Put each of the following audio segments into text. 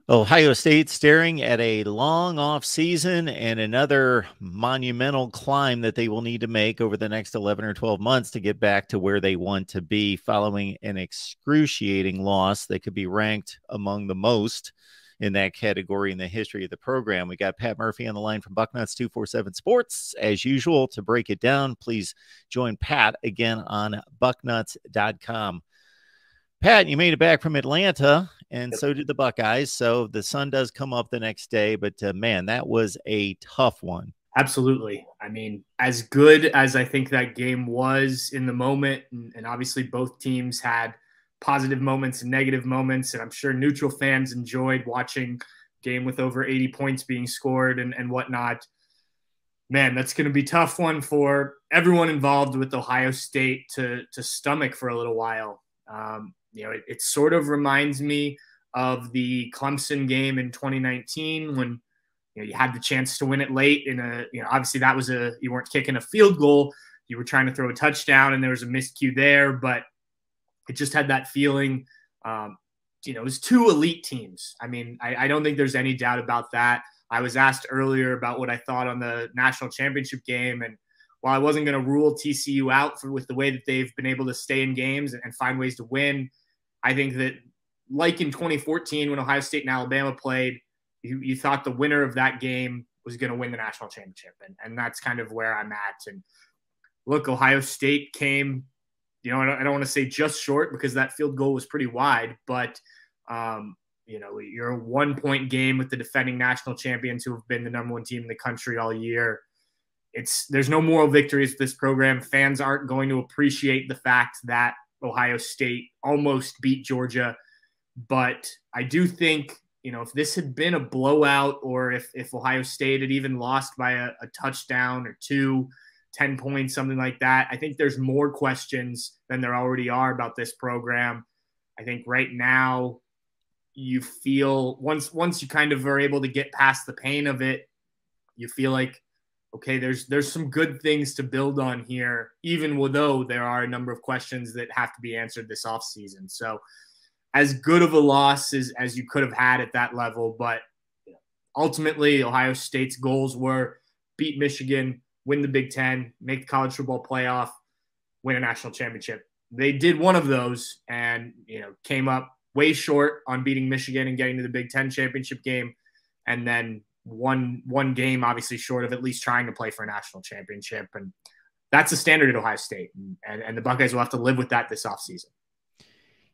Ohio State staring at a long off season and another monumental climb that they will need to make over the next 11 or 12 months to get back to where they want to be following an excruciating loss that could be ranked among the most in that category in the history of the program. We got Pat Murphy on the line from Bucknuts 247 Sports. As usual, to break it down, please join Pat again on bucknuts.com. Pat, you made it back from Atlanta, and so did the Buckeyes. So the sun does come up the next day, but man, that was a tough one. Absolutely. I mean, as good as I think that game was in the moment, and obviously both teams had positive moments and negative moments, and I'm sure neutral fans enjoyed watching game with over 80 points being scored and whatnot. Man, that's going to be a tough one for everyone involved with Ohio State to stomach for a little while. It sort of reminds me of the Clemson game in 2019 when you had the chance to win it late in obviously that was you weren't kicking a field goal, you were trying to throw a touchdown and there was a miscue there, but it just had that feeling. It was two elite teams. I mean, I don't think there's any doubt about that. I was asked earlier about what I thought on the national championship game, and while I wasn't going to rule TCU out with the way that they've been able to stay in games and find ways to win, I think that like in 2014 when Ohio State and Alabama played, you thought the winner of that game was going to win the national championship. And that's kind of where I'm at. And look, Ohio State came, I don't want to say just short because that field goal was pretty wide, but you're a 1-point game with the defending national champions who have been the number one team in the country all year. There's no moral victories with this program. Fans aren't going to appreciate the fact that Ohio State almost beat Georgia. But I do think, if this had been a blowout or if Ohio State had even lost by a touchdown or 10 points, something like that, I think there's more questions than there already are about this program. I think right now you feel once you kind of are able to get past the pain of it, you feel like, okay, there's some good things to build on here, even though there are a number of questions that have to be answered this offseason. So as good of a loss as you could have had at that level, but ultimately Ohio State's goals were beat Michigan, win the Big Ten, make the college football playoff, win a national championship. They did one of those and, came up way short on beating Michigan and getting to the Big Ten championship game. And then one game, obviously short of at least trying to play for a national championship. And that's the standard at Ohio State. And the Buckeyes will have to live with that this offseason.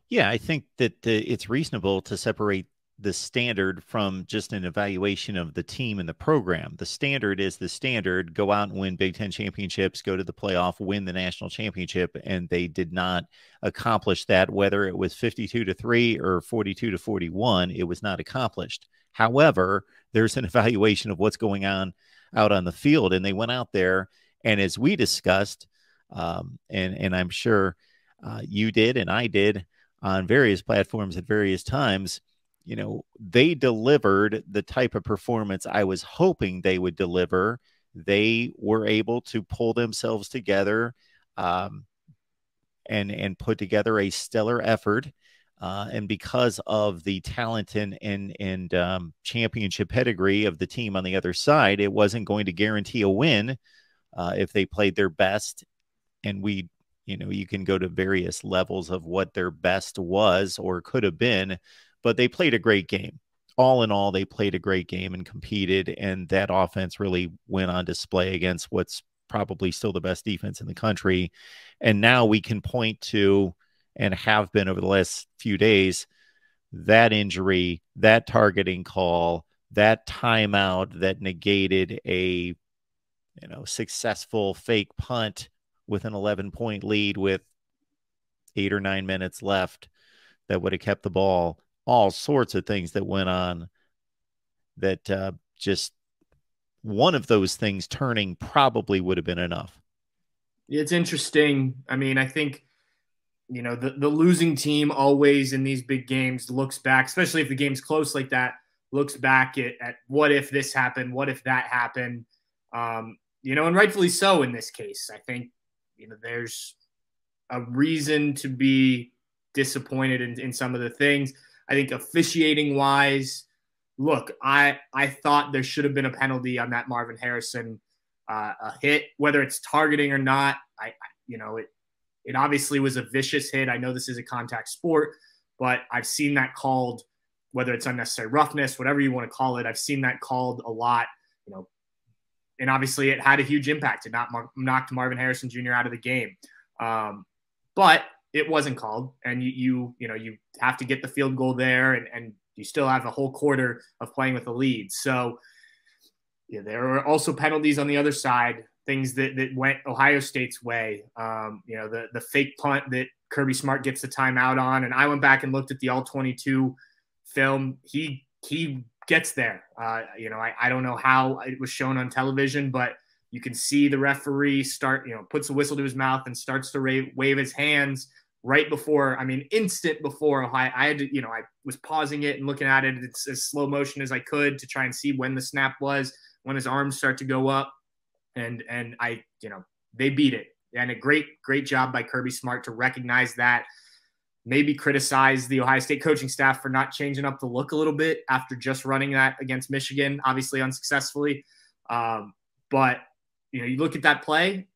Yeah, I think that it's reasonable to separate the standard from just an evaluation of the team and the program. The standard is the standard: go out and win Big Ten championships, go to the playoff, win the national championship. And they did not accomplish that, whether it was 52-3 or 42-41, it was not accomplished. However, there's an evaluation of what's going on out on the field. And they went out there, and as we discussed, and I'm sure you did and I did on various platforms at various times, they delivered the type of performance I was hoping they would deliver. They were able to pull themselves together and put together a stellar effort. And because of the talent and championship pedigree of the team on the other side, it wasn't going to guarantee a win if they played their best. And you can go to various levels of what their best was or could have been, but they played a great game. All in all, they played a great game and competed, and that offense really went on display against what's probably still the best defense in the country. And now we can point to, and have been over the last few days, that injury, that targeting call, that timeout that negated a successful fake punt with an 11-point lead with 8 or 9 minutes left that would have kept the ball. All sorts of things that went on that just one of those things turning probably would have been enough. It's interesting. I mean, I think, the losing team always in these big games looks back, especially if the game's close like that, looks back at what if this happened, what if that happened, and rightfully so in this case. I think, there's a reason to be disappointed in some of the things. I think officiating wise, look, I thought there should have been a penalty on that Marvin Harrison a hit, whether it's targeting or not. It obviously was a vicious hit. I know this is a contact sport, but I've seen that called, whether it's unnecessary roughness, whatever you want to call it. I've seen that called a lot, and obviously it had a huge impact. It knocked Marvin Harrison Jr. out of the game. But it wasn't called, and you have to get the field goal there, and you still have a whole quarter of playing with a lead. So there were also penalties on the other side, things that went Ohio State's way. The fake punt that Kirby Smart gets the timeout on, and I went back and looked at the all-22 film. He gets there. I don't know how it was shown on television, but you can see the referee puts a whistle to his mouth and starts to wave his hands right before, instant before Ohio. I was pausing it and looking at it as slow motion as I could to try and see when the snap was, when his arms start to go up, and they beat it. And a great job by Kirby Smart to recognize that, maybe criticize the Ohio State coaching staff for not changing up the look a little bit after just running that against Michigan, obviously unsuccessfully. But you look at that play,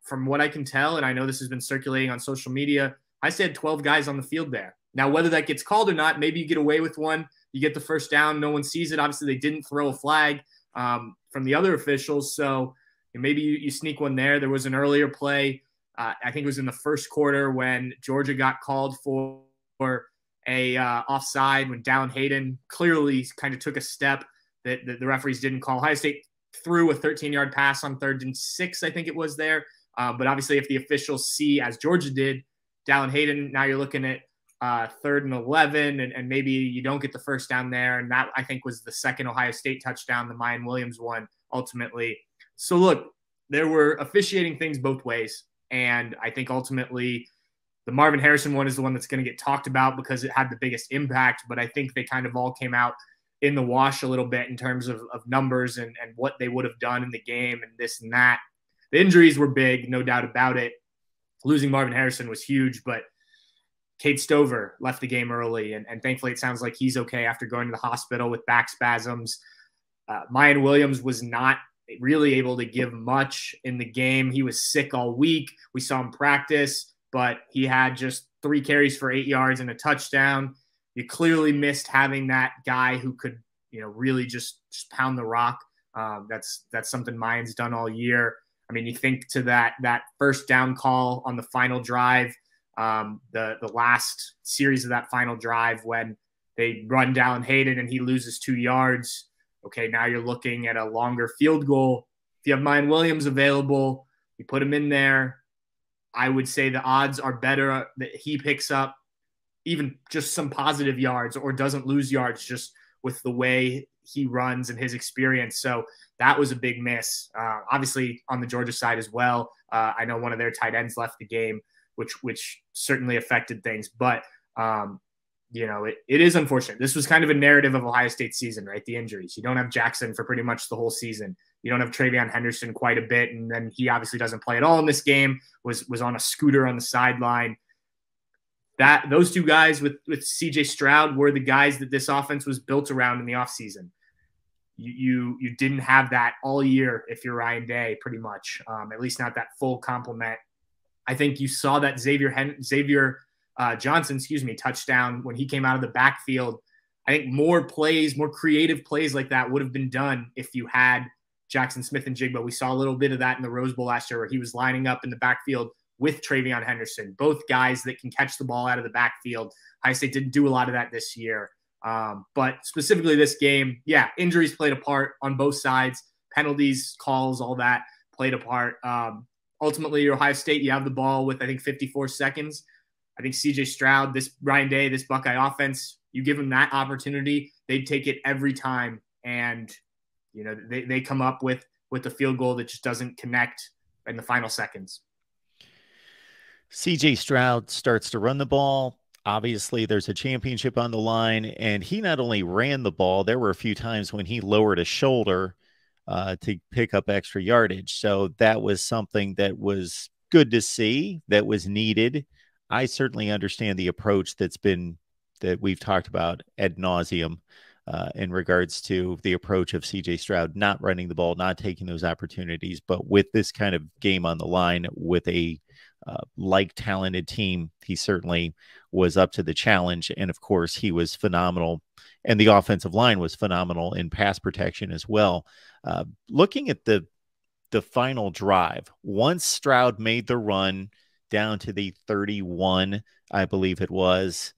from what I can tell, and I know this has been circulating on social media, I said 12 guys on the field there. Now, whether that gets called or not, maybe you get away with one, you get the first down, no one sees it. Obviously, they didn't throw a flag from the other officials, so maybe you sneak one there. There was an earlier play, I think it was in the first quarter, when Georgia got called for a offside when Dallin Hayden clearly kind of took a step that the referees didn't call. Ohio State threw a 13-yard pass on 3rd and 6, I think it was there. But obviously, if the officials see, as Georgia did, Dallin Hayden, now you're looking at 3rd and 11, and maybe you don't get the first down there. And that, I think, was the second Ohio State touchdown, the Mayan Williams one, ultimately. So, look, there were officiating things both ways. And I think ultimately the Marvin Harrison one is the one that's going to get talked about because it had the biggest impact. But I think they kind of all came out in the wash a little bit in terms of numbers and what they would have done in the game and this and that. The injuries were big, no doubt about it. Losing Marvin Harrison was huge, but Cade Stover left the game early, and thankfully it sounds like he's okay after going to the hospital with back spasms. Mayan Williams was not really able to give much in the game. He was sick all week. We saw him practice, but he had just 3 carries for 8 yards and a touchdown. You clearly missed having that guy who could, really just pound the rock. That's something Mayan's done all year. You think to that first down call on the final drive, the last series of that final drive when they run Dallin Hayden and he loses 2 yards. Okay, now you're looking at a longer field goal. If you have Mayan Williams available, you put him in there. I would say the odds are better that he picks up even just some positive yards or doesn't lose yards just with the way he runs and his experience. So that was a big miss. Obviously on the Georgia side as well. I know one of their tight ends left the game, which certainly affected things. But, it is unfortunate. This was kind of a narrative of Ohio State's season, right? The injuries. You don't have Jackson for pretty much the whole season. You don't have Travion Henderson quite a bit. And then he obviously doesn't play at all in this game, was on a scooter on the sideline. Those 2 guys with CJ Stroud were the guys that this offense was built around in the offseason. You didn't have that all year if you're Ryan Day, pretty much, at least not that full complement. I think you saw that Xavier Johnson, touchdown when he came out of the backfield. I think more creative plays like that would have been done if you had Jackson Smith and Jigba. We saw a little bit of that in the Rose Bowl last year where he was lining up in the backfield with Travion Henderson, both guys that can catch the ball out of the backfield. Ohio State didn't do a lot of that this year. But specifically this game, injuries played a part on both sides. Penalties, calls, all that played a part. Ultimately, Ohio State, you have the ball with, I think, 54 seconds. I think CJ Stroud, this Ryan Day, this Buckeye offense, you give them that opportunity, they'd take it every time. And, they come up with a field goal that just doesn't connect in the final seconds. CJ Stroud starts to run the ball. Obviously, there's a championship on the line, and he not only ran the ball, there were a few times when he lowered a shoulder to pick up extra yardage. So that was something that was good to see, that was needed. I certainly understand the approach that we've talked about ad nauseum in regards to the approach of CJ Stroud, not running the ball, not taking those opportunities. But with this kind of game on the line, with a like talented team, he certainly was up to the challenge. And of course, he was phenomenal. And the offensive line was phenomenal in pass protection as well. Looking at the final drive, once Stroud made the run down to the 31, I believe it was,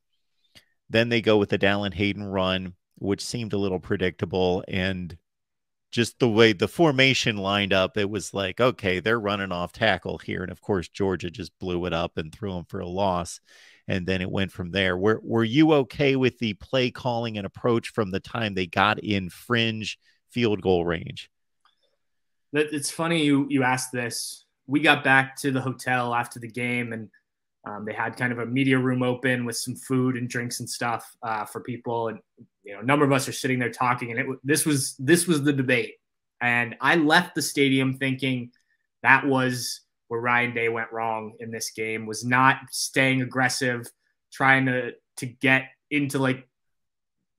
then they go with the Dallin Hayden run, which seemed a little predictable. And just the way the formation lined up, it was like, okay, they're running off tackle here. And of course, Georgia just blew it up and threw them for a loss. And then it went from there. Were you okay with the play calling and approach from the time they got in fringe field goal range? It's funny you asked this. We got back to the hotel after the game, and they had kind of a media room open with some food and drinks and stuff for people. And a number of us are sitting there talking, and this was the debate. And I left the stadium thinking that was where Ryan Day went wrong in this game, was not staying aggressive, trying to get into like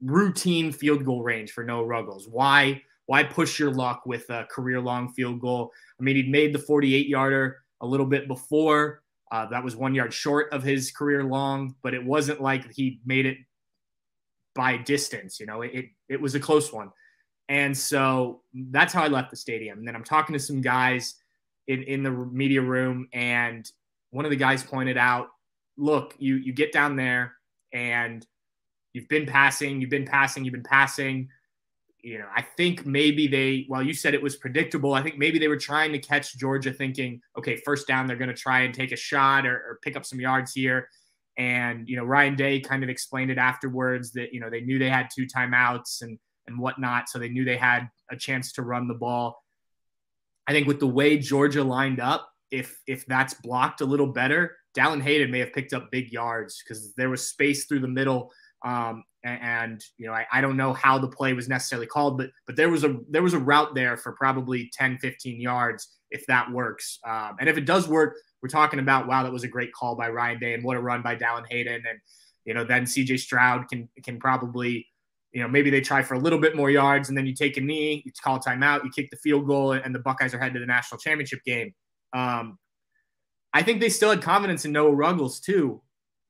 routine field goal range for Noah Ruggles. Why push your luck with a career-long field goal? I mean, he'd made the 48-yarder a little bit before. That was 1 yard short of his career-long, but it wasn't like he made it by distance. It was a close one. And so that's how I left the stadium. And then I'm talking to some guys in the media room, and one of the guys pointed out, look, you get down there and you've been passing. I think maybe while you said it was predictable, I think maybe they were trying to catch Georgia thinking, okay, first down, they're going to try and take a shot or pick up some yards here. And, Ryan Day kind of explained it afterwards that, they knew they had 2 timeouts and whatnot. So they knew they had a chance to run the ball. I think with the way Georgia lined up, if that's blocked a little better, Dallin Hayden may have picked up big yards because there was space through the middle. I don't know how the play was necessarily called, but there was a route there for probably 10, 15 yards if that works. And if it does work, we're talking about, wow, that was a great call by Ryan Day and what a run by Dallin Hayden. And, then CJ Stroud can probably, maybe they try for a little bit more yards and then you take a knee, you call a timeout, you kick the field goal, and the Buckeyes are headed to the national championship game. I think they still had confidence in Noah Ruggles too.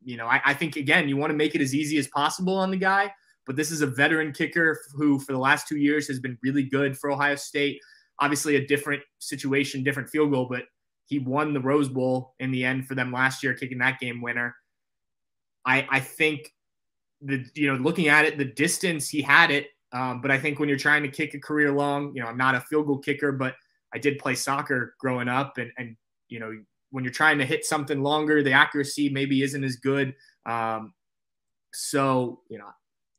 I think, again, you want to make it as easy as possible on the guy, but this is a veteran kicker who for the last 2 years has been really good for Ohio State. Obviously a different situation, different field goal, but he won the Rose Bowl in the end for them last year, kicking that game winner. I think looking at it, the distance, he had it. But I think when you're trying to kick a career long, I'm not a field goal kicker, but I did play soccer growing up, and when you're trying to hit something longer, the accuracy maybe isn't as good. So,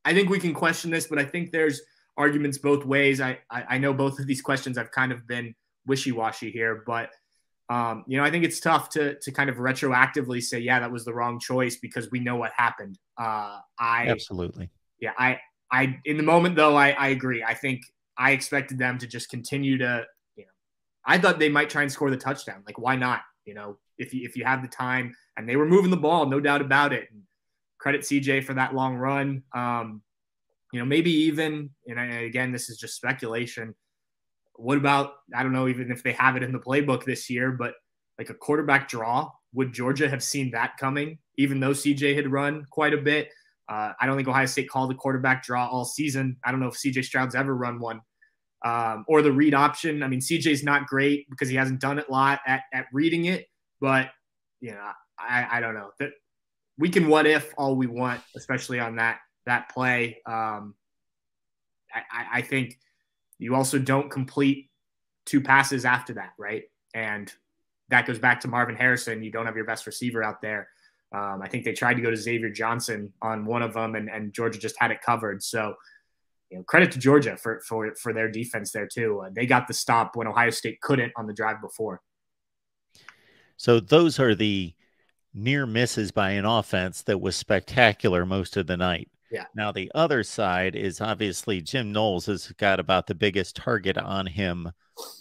I think we can question this, but I think there's arguments both ways. I know both of these questions I've kind of been wishy-washy here, but, I think it's tough to kind of retroactively say, yeah, that was the wrong choice because we know what happened. Absolutely. Yeah. I in the moment though, I agree. I think I expected them to just continue to, I thought they might try and score the touchdown. Like, why not? If you have the time, and they were moving the ball, no doubt about it. And credit CJ for that long run. Maybe even, and again, this is just speculation. What about, I don't know, even if they have it in the playbook this year, but like a quarterback draw, would Georgia have seen that coming? Even though CJ had run quite a bit. I don't think Ohio State called a quarterback draw all season. I don't know if CJ Stroud's ever run one. Or the read option. I mean, CJ's not great because he hasn't done it a lot at reading it, but I don't know. That we can what if all we want, especially on that play. I think you also don't complete 2 passes after that, right? And that goes back to Marvin Harrison. You don't have your best receiver out there. I think they tried to go to Xavier Johnson on one of them, and Georgia just had it covered. So, credit to Georgia for their defense there too. They got the stop when Ohio State couldn't on the drive before. So those are the near misses by an offense that was spectacular most of the night. Yeah. Now the other side is obviously Jim Knowles has got about the biggest target on him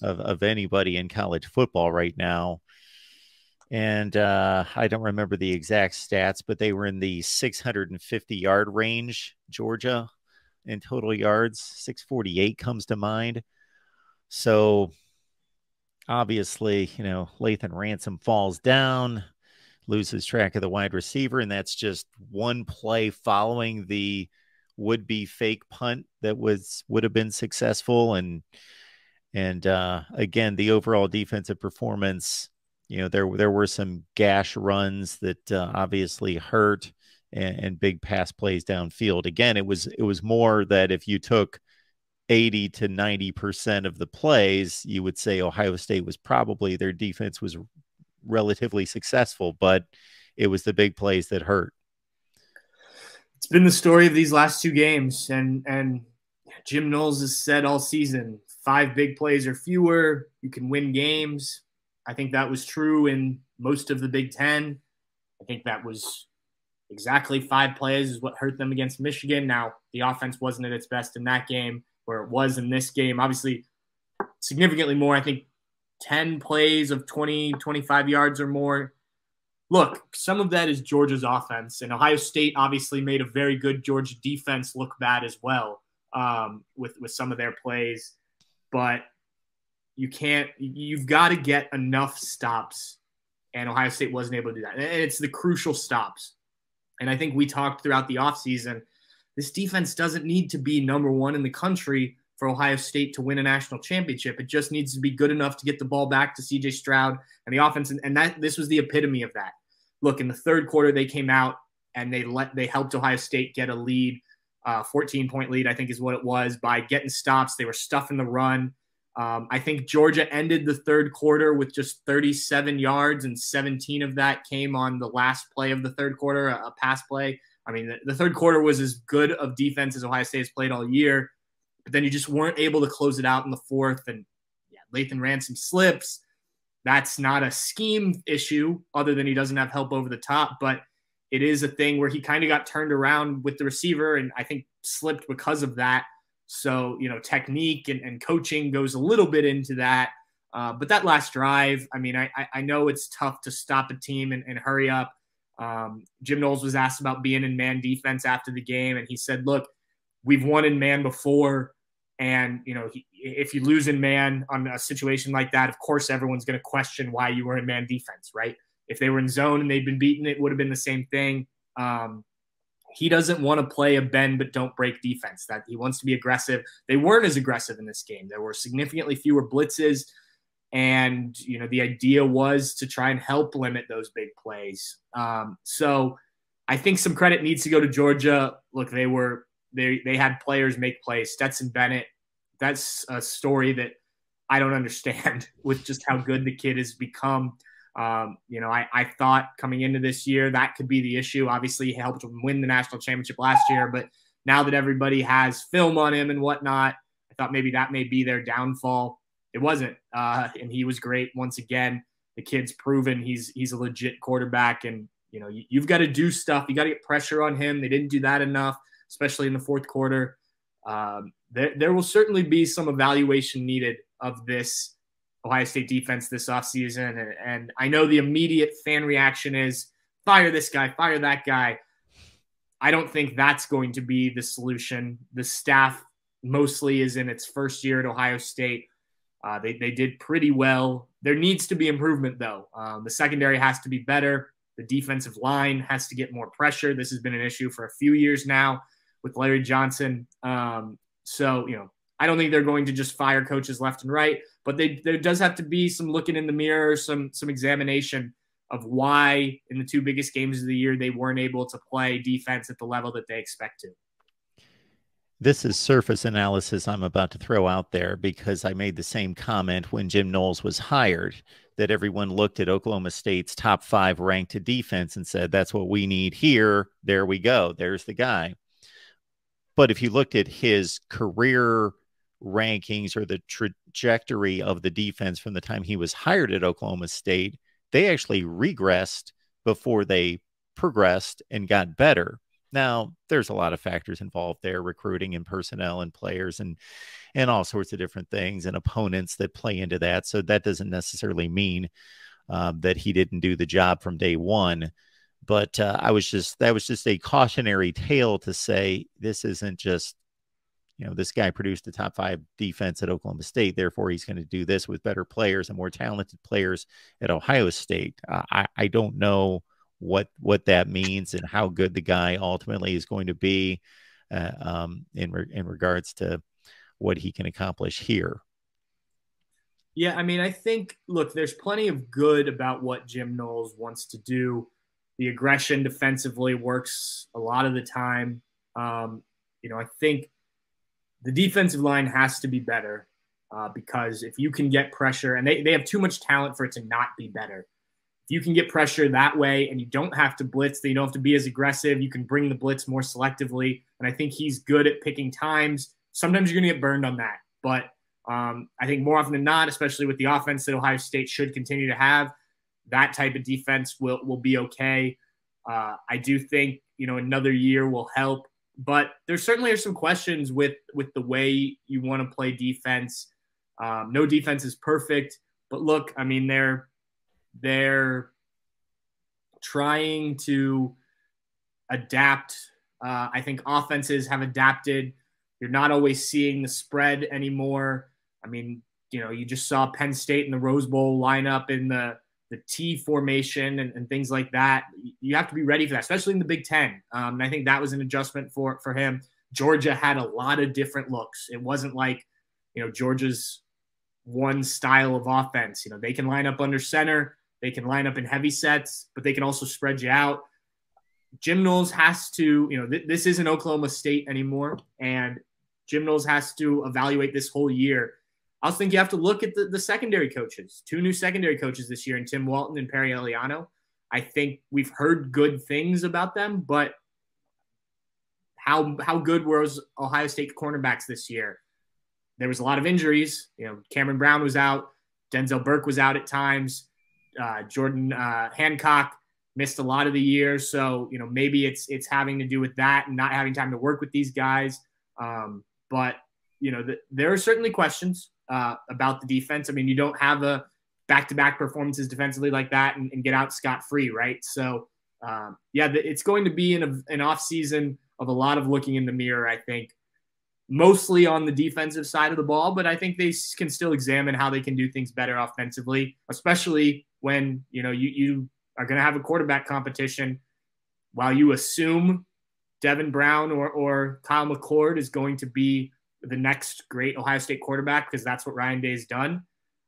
of anybody in college football right now. And I don't remember the exact stats, but they were in the 650-yard range, Georgia. in total yards. 648 comes to mind. So obviously, Lathan Ransom falls down, loses track of the wide receiver, and that's just one play following the would-be fake punt that would have been successful. And again, the overall defensive performance, there were some gash runs that obviously hurt, and big pass plays downfield. Again, it was more that if you took 80 to 90% of the plays, you would say Ohio State was probably, their defense was relatively successful, but it was the big plays that hurt. It's been the story of these last two games, and Jim Knowles has said all season, 5 big plays or fewer, you can win games. I think that was true in most of the Big Ten. I think that was exactly 5 plays is what hurt them against Michigan. Now, the offense wasn't at its best in that game, where it was in this game. Obviously, significantly more. I think 10 plays of 20, 25 yards or more. Look, some of that is Georgia's offense, and Ohio State obviously made a very good Georgia defense look bad as well with some of their plays. But you've got to get enough stops, and Ohio State wasn't able to do that. And it's the crucial stops. And I think we talked throughout the offseason, this defense doesn't need to be number 1 in the country for Ohio State to win a national championship. It just needs to be good enough to get the ball back to C.J. Stroud and the offense. And this was the epitome of that. Look, in the third quarter, they came out and they helped Ohio State get a lead, 14-point lead, I think is what it was, by getting stops. They were stuffing the run. I think Georgia ended the third quarter with just 37 yards, and 17 of that came on the last play of the third quarter, a pass play. I mean, the third quarter was as good of defense as Ohio State has played all year, but then you just weren't able to close it out in the fourth. And yeah, Lathan Ransom slips. That's not a scheme issue other than he doesn't have help over the top, but it is a thing where he kind of got turned around with the receiver and I think slipped because of that. So, technique and coaching goes a little bit into that. But that last drive, I mean, I know it's tough to stop a team and hurry up. Jim Knowles was asked about being in man defense after the game, and he said, look, we've won in man before. And, if you lose in man on a situation like that, of course, everyone's going to question why you were in man defense, right? If they were in zone and they'd been beaten, it would have been the same thing. He doesn't want to play a bend but don't break defense. That he wants to be aggressive. They weren't as aggressive in this game. There were significantly fewer blitzes, and the idea was to try and help limit those big plays. So I think some credit needs to go to Georgia. Look, they had players make plays. Stetson Bennett, that's a story that I don't understand with just how good the kid has become. I thought coming into this year that could be the issue. Obviously, he helped him win the national championship last year, but now that everybody has film on him and whatnot, I thought maybe that may be their downfall. It wasn't, and he was great once again. The kid's proven he's a legit quarterback, and you've got to do stuff. You got to get pressure on him. They didn't do that enough, especially in the fourth quarter. There will certainly be some evaluation needed of this Ohio State defense this offseason. And I know the immediate fan reaction is fire this guy, fire that guy. I don't think that's going to be the solution. The staff mostly is in its first year at Ohio State. They did pretty well. There needs to be improvement, though. The secondary has to be better. The defensive line has to get more pressure. This has been an issue for a few years now with Larry Johnson. I don't think they're going to just fire coaches left and right, but there does have to be some looking in the mirror, some examination of why in the 2 biggest games of the year they weren't able to play defense at the level that they expect to. This is surface analysis I'm about to throw out there because I made the same comment when Jim Knowles was hired, that everyone looked at Oklahoma State's top 5 ranked defense and said, that's what we need here. There we go. There's the guy. But if you looked at his career rankings or the trajectory of the defense from the time he was hired at Oklahoma State, they actually regressed before they progressed and got better. Now, there's a lot of factors involved there, recruiting and personnel and players and all sorts of different things and opponents that play into that. So that doesn't necessarily mean that he didn't do the job from day one. But that was just a cautionary tale to say this isn't just this guy produced a top 5 defense at Oklahoma State. Therefore, he's going to do this with better players and more talented players at Ohio State. I don't know what that means and how good the guy ultimately is going to be in regards to what he can accomplish here. Yeah, I mean, I think, look, there's plenty of good about what Jim Knowles wants to do. The aggression defensively works a lot of the time. I think the defensive line has to be better because if you can get pressure, and they have too much talent for it to not be better. If you can get pressure that way and you don't have to blitz, then you don't have to be as aggressive. You can bring the blitz more selectively. And I think he's good at picking times. Sometimes you're going to get burned on that. But I think more often than not, especially with the offense that Ohio State should continue to have, that type of defense will be okay. I do think, another year will help. But there certainly are some questions with the way you want to play defense. No defense is perfect. But look, I mean, they're trying to adapt. I think offenses have adapted. You're not always seeing the spread anymore. I mean, you just saw Penn State in the Rose Bowl line up in the T formation and things like that. You have to be ready for that, especially in the Big Ten. And I think that was an adjustment for him. Georgia had a lot of different looks. It wasn't like, Georgia's one style of offense. They can line up under center. They can line up in heavy sets, but they can also spread you out. Jim Knowles has to, this isn't Oklahoma State anymore, and Jim Knowles has to evaluate this whole year. I also think you have to look at the secondary coaches. 2 new secondary coaches this year in Tim Walton and Perry Eliano. I think we've heard good things about them, but how good were Ohio State cornerbacks this year? There was a lot of injuries. Cameron Brown was out. Denzel Burke was out at times. Jordan Hancock missed a lot of the year. So, maybe it's having to do with that and not having time to work with these guys. But, there are certainly questions about the defense. I mean, you don't have a back-to-back performances defensively like that and get out scot-free, right? So, it's going to be an off-season of a lot of looking in the mirror, I think, mostly on the defensive side of the ball, but I think they can still examine how they can do things better offensively, especially when, you are going to have a quarterback competition. While you assume Devin Brown or Kyle McCord is going to be the next great Ohio State quarterback, because that's what Ryan Day's done,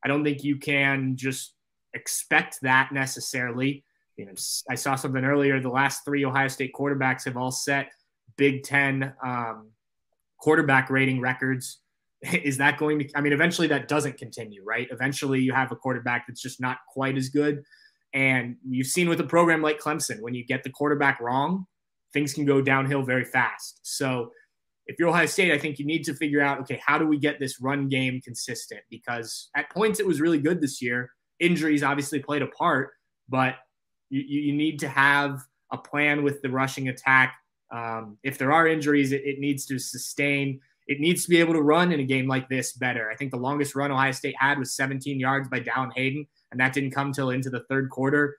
I don't think you can just expect that necessarily. I saw something earlier. The last 3 Ohio State quarterbacks have all set Big Ten quarterback rating records. Is that going to, eventually that doesn't continue, right? Eventually you have a quarterback that's just not quite as good. And you've seen with a program like Clemson, when you get the quarterback wrong, things can go downhill very fast. So if you're Ohio State, I think you need to figure out, okay, how do we get this run game consistent? Because at points it was really good this year. Injuries obviously played a part, but you need to have a plan with the rushing attack. If there are injuries, it needs to sustain. It needs to be able to run in a game like this better. I think the longest run Ohio State had was 17 yards by Dallin Hayden, and that didn't come till into the third quarter.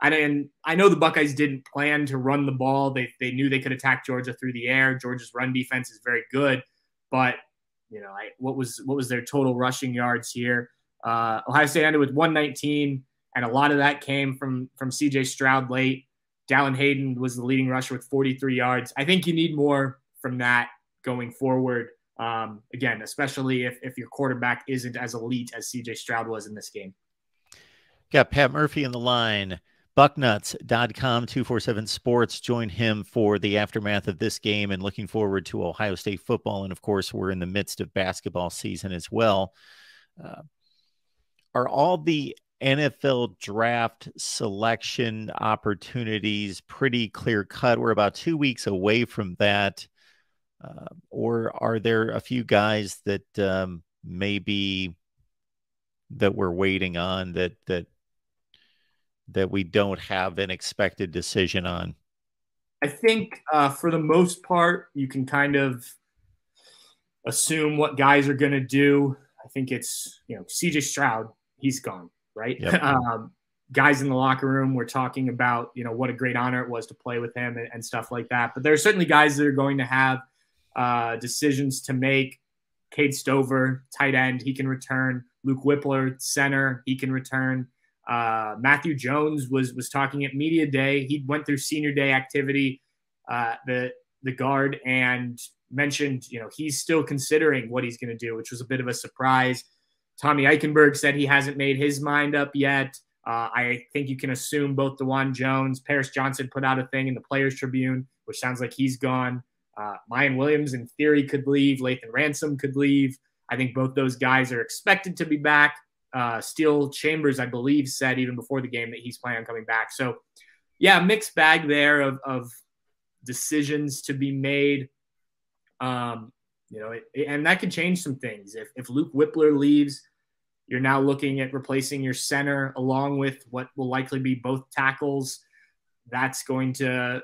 I know the Buckeyes didn't plan to run the ball. They knew they could attack Georgia through the air. Georgia's run defense is very good, but what was their total rushing yards here? Ohio State ended with 119, and a lot of that came from C.J. Stroud late. Dallin Hayden was the leading rusher with 43 yards. I think you need more from that going forward. Again, especially if your quarterback isn't as elite as C.J. Stroud was in this game. Got Pat Murphy on the line. Bucknuts.com 247 Sports. Join him for the aftermath of this game and looking forward to Ohio State football. And of course, we're in the midst of basketball season as well. Are all the NFL draft selection opportunities pretty clear cut? We're about 2 weeks away from that. Or are there a few guys that maybe that we're waiting on that we don't have an expected decision on? I think for the most part, you can kind of assume what guys are going to do. I think it's, C.J. Stroud, he's gone, right? Yep. Guys in the locker room were talking about, what a great honor it was to play with him and stuff like that. But there are certainly guys that are going to have decisions to make. Cade Stover, tight end, he can return. Luke Whippler, center, he can return. Matthew Jones was talking at media day. He went through senior day activity, the guard, and mentioned, he's still considering what he's going to do, which was a bit of a surprise. Tommy Eichenberg said he hasn't made his mind up yet. I think you can assume both DeJuan Jones, Paris Johnson put out a thing in the Players Tribune, which sounds like he's gone. Mayan Williams, in theory, could leave. Lathan Ransom could leave. I think both those guys are expected to be back. Steele Chambers, I believe, said even before the game that he's planning on coming back. So, yeah, mixed bag there of decisions to be made. And that could change some things. If Luke Whippler leaves, you're now looking at replacing your center along with what will likely be both tackles. That's going to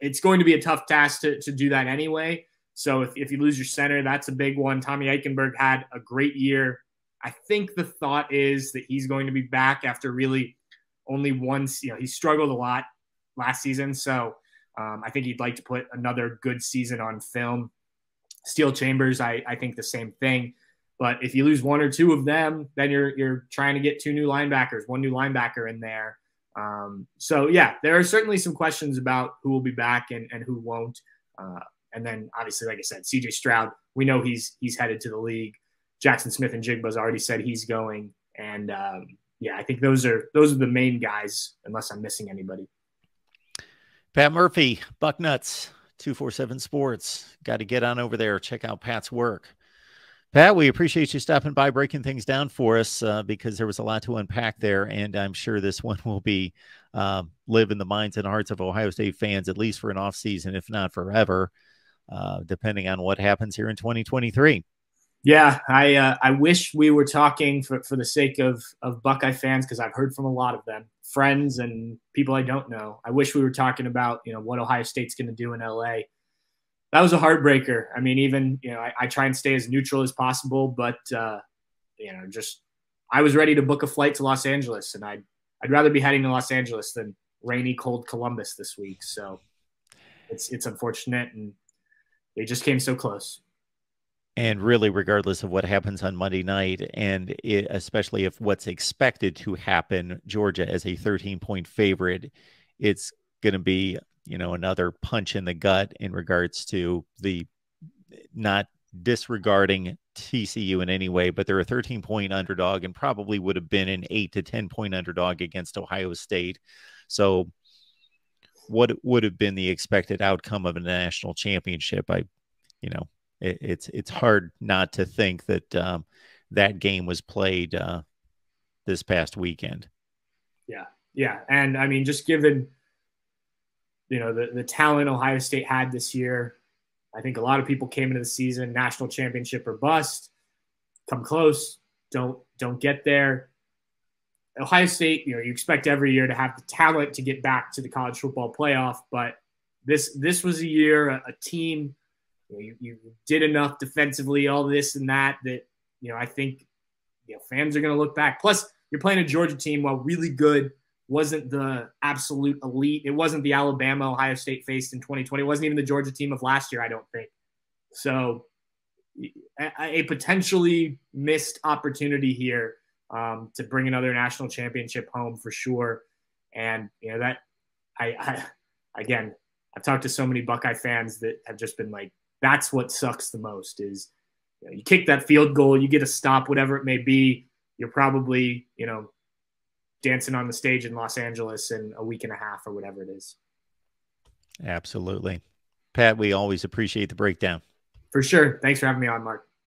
it's going to be a tough task to do that anyway. So if you lose your center, that's a big one. Tommy Eichenberg had a great year. I think the thought is that he's going to be back after really only once. He struggled a lot last season. So I think he'd like to put another good season on film. Steele Chambers, I think the same thing. But if you lose one or two of them, then you're trying to get one new linebacker in there. So yeah, there are certainly some questions about who will be back and who won't. And then obviously, like I said, CJ Stroud, we know he's headed to the league. Jackson Smith and Jigba's already said he's going. And I think those are the main guys, unless I'm missing anybody. Pat Murphy, Bucknuts, 247 Sports. Got to get on over there. Check out Pat's work. Pat, we appreciate you stopping by, breaking things down for us because there was a lot to unpack there, and I'm sure this one will be live in the minds and hearts of Ohio State fans, at least for an offseason, if not forever, depending on what happens here in 2023. Yeah, I wish we were talking for the sake of Buckeye fans, because I've heard from a lot of them, friends and people I don't know. I wish we were talking about what Ohio State's going to do in LA. That was a heartbreaker. I mean, even I try and stay as neutral as possible, but just I was ready to book a flight to Los Angeles, and I'd rather be heading to Los Angeles than rainy, cold Columbus this week. So it's unfortunate, and they just came so close. And really, regardless of what happens on Monday night, and especially if what's expected to happen, Georgia as a 13-point favorite, it's going to be, another punch in the gut in regards to the not disregarding TCU in any way, but they're a 13-point underdog and probably would have been an 8 to 10-point underdog against Ohio State. So what would have been the expected outcome of a national championship? It's hard not to think that that game was played this past weekend. Yeah. And I mean, just given, the talent Ohio State had this year, I think a lot of people came into the season, national championship or bust, come close, don't get there. Ohio State, you expect every year to have the talent to get back to the college football playoff, but this was a year, a team, you did enough defensively, all this and that, I think, fans are going to look back. Plus, you're playing a Georgia team, while really good, wasn't the absolute elite. It wasn't the Alabama Ohio State faced in 2020. It wasn't even the Georgia team of last year, I don't think. So a potentially missed opportunity here to bring another national championship home for sure. And, that I've talked to so many Buckeye fans that have just been like, that's what sucks the most is, you kick that field goal, you get a stop, whatever it may be, you're probably, dancing on the stage in Los Angeles in a week and a half or whatever it is. Absolutely. Pat, we always appreciate the breakdown. For sure. Thanks for having me on, Mark.